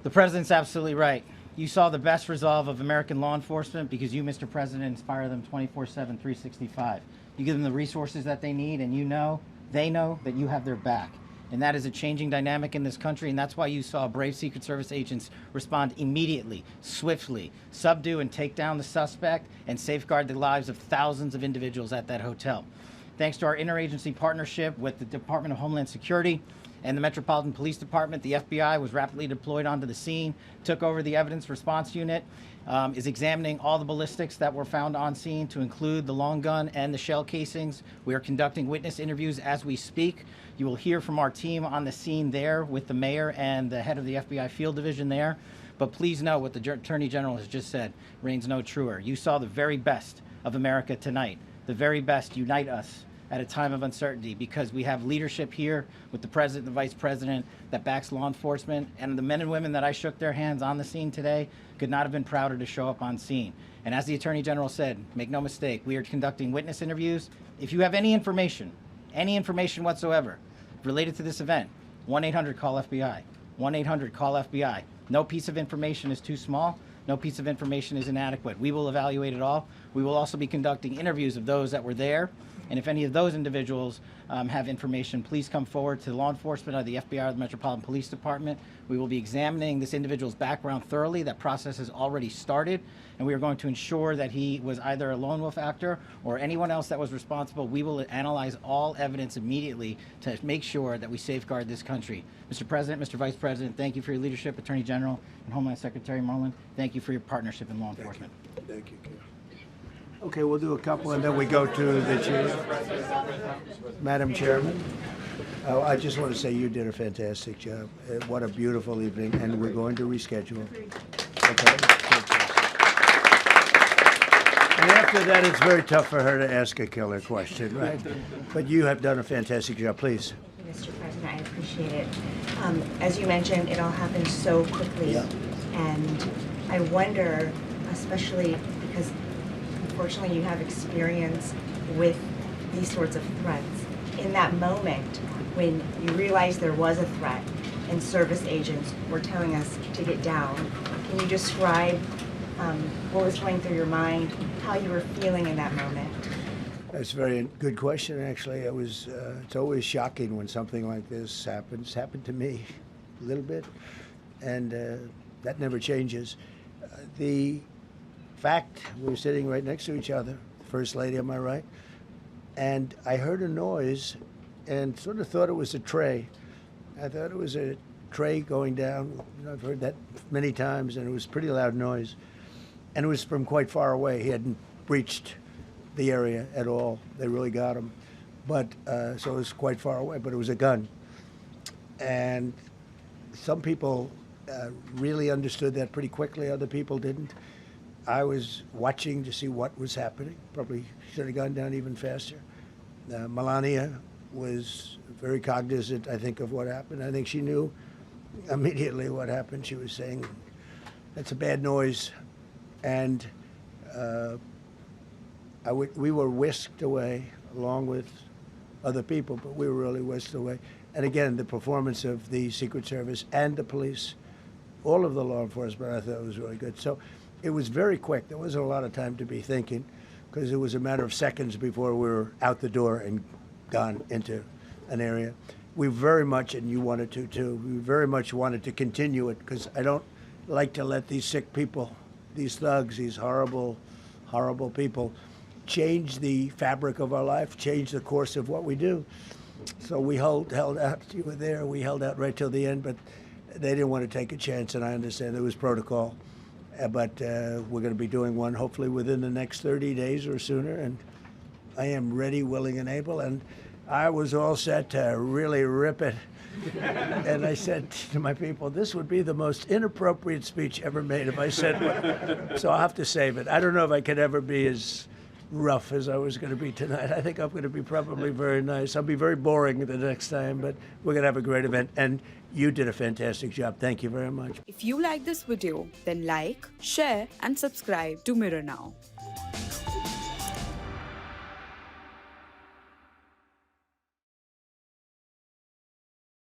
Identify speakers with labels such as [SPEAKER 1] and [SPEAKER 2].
[SPEAKER 1] The president's absolutely right. You saw the best resolve of American law enforcement because you, Mr. President, inspire them 24/7, 365. You give them the resources that they need, and they know that you have their back. And that is a changing dynamic in this country, and that's why you saw brave Secret Service agents respond immediately, swiftly, subdue and take down the suspect, and safeguard the lives of thousands of individuals at that hotel. Thanks to our interagency partnership with the Department of Homeland Security and the Metropolitan Police Department, the FBI was rapidly deployed onto the scene, took over the evidence response unit, is examining all the ballistics that were found on scene to include the long gun and the shell casings. We are conducting witness interviews as we speak. You will hear from our team on the scene there with the mayor and the head of the FBI field division there. But please know what the Attorney General has just said reigns no truer. You saw the very best of America tonight. The very best unite us at a time of uncertainty, because we have leadership here with the president and the vice president that backs law enforcement, and the men and women that I shook their hands on the scene today could not have been prouder to show up on scene. And as the Attorney General said, make no mistake, we are conducting witness interviews. If you have any information whatsoever related to this event, 1-800-CALL-FBI, 1-800-CALL-FBI. No piece of information is too small. No piece of information is inadequate. We will evaluate it all. We will also be conducting interviews of those that were there. And if any of those individuals have information, please come forward to law enforcement or the FBI or the Metropolitan Police Department. We will be examining this individual's background thoroughly. That process has already started, and we are going to ensure that he was either a lone wolf actor or anyone else that was responsible. We will analyze all evidence immediately to make sure that we safeguard this country. Mr. President, Mr. Vice President, thank you for your leadership. Attorney General and Homeland Secretary Marlin, thank you for your partnership in law enforcement.
[SPEAKER 2] Thank you, Ken. Okay, we'll do a couple, and then we go to the chief. Madam Chairman, I just want to say you did a fantastic job. What a beautiful evening, and we're going to reschedule. Okay. And after that, it's very tough for her to ask a killer question, right? But you have done a fantastic job. Please.
[SPEAKER 3] Mr. President, I appreciate it. As you mentioned, it all happened so quickly,
[SPEAKER 2] Yeah.
[SPEAKER 3] and I wonder, especially because unfortunately you have experience with these sorts of threats. In that moment, when you realized there was a threat and service agents were telling us to get down, can you describe what was going through your mind, how you were feeling in that moment?
[SPEAKER 2] That's a very good question, actually. It's always shocking when something like this happens. It's happened to me a little bit, and that never changes. The fact, we were sitting right next to each other, First Lady on my right, and I heard a noise and sort of thought it was a tray. I thought it was a tray going down. I've heard that many times, and it was a pretty loud noise. And it was from quite far away. He hadn't breached the area at all. They really got him. But, so it was quite far away, but it was a gun. And some people really understood that pretty quickly. Other people didn't. I was watching to see what was happening. Probably should have gone down even faster. Melania was very cognizant, I think, of what happened. I think she knew immediately what happened. She was saying, that's a bad noise. And we were whisked away along with other people, but we were really whisked away. And again, the performance of the Secret Service and the police, all of the law enforcement, I thought was really good. So it was very quick. There wasn't a lot of time to be thinking, because it was a matter of seconds before we were out the door and gone into an area. We very much, and you wanted to too, we very much wanted to continue it, because I don't like to let these sick people, these thugs, these horrible, horrible people, change the fabric of our life, change the course of what we do. So we held out. You were there. We held out right till the end, but they didn't want to take a chance, and I understand there was protocol. But we're going to be doing one hopefully within the next 30 days or sooner, and I am ready, willing, and able. And I was all set to really rip it. And I said to my people, this would be the most inappropriate speech ever made if I said what. So I'll have to save it. I don't know if I could ever be as rough as I was going to be tonight. I think I'm going to be probably very nice. I'll be very boring the next time, but we're going to have a great event. And you did a fantastic job. Thank you very much.
[SPEAKER 4] If you like this video, then like, share, and subscribe to Mirror Now.